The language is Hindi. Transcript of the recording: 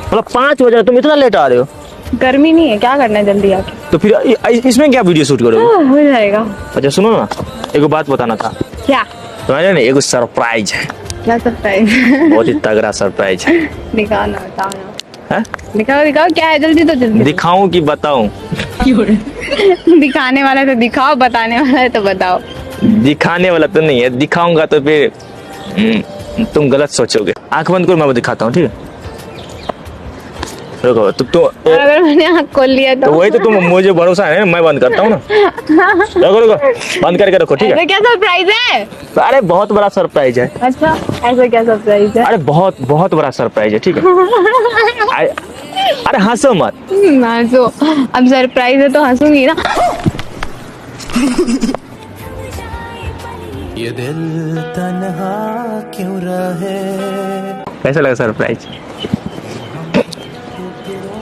मतलब 5 बजे तुम इतना लेट आ रहे हो? गर्मी नहीं है, क्या करना है जल्दी आके? तो फिर इसमें क्या वीडियो शूट करोगे? हो जाएगा। अच्छा सुनो ना, एक बात बताना था। क्या? तुम्हारे ना एक सरप्राइज है, क्या सरप्राइज? बहुत ही तगड़ा सरप्राइज है। दिखाओ ना, बताओ ना। हैं? दिखाओ दिखाओ, क्या है? जल्दी तो जल्दी। दिखाऊं कि बताऊं? दिखाने वाला तो दिखाओ, बताने वाला है तो बताओ। दिखाने वाला तो नहीं है, दिखाऊंगा तो फिर तुम गलत सोचोगे। आंख बंद करो, मैं वो दिखाता हूँ, ठीक है? रुको तो और अगर मैंने आँख खोल लिया तो तो? वही तो, तुम मुझे भरोसा है ना, मैं बंद करता हूँ ना। रुको रुको, बंद करके रखो, ठीक ऐसा है? क्या सरप्राइज है? अरे बहुत बड़ा सरप्राइज है। अच्छा, ऐसा क्या सरप्राइज है? अरे बहुत बहुत बड़ा सरप्राइज है, ठीक है? अरे हंसो मत। हंसो, अब सरप्राइज है तो हंसूंगी ना। ये दिल तन्हा क्यों रहे। कैसा लगा सरप्राइज?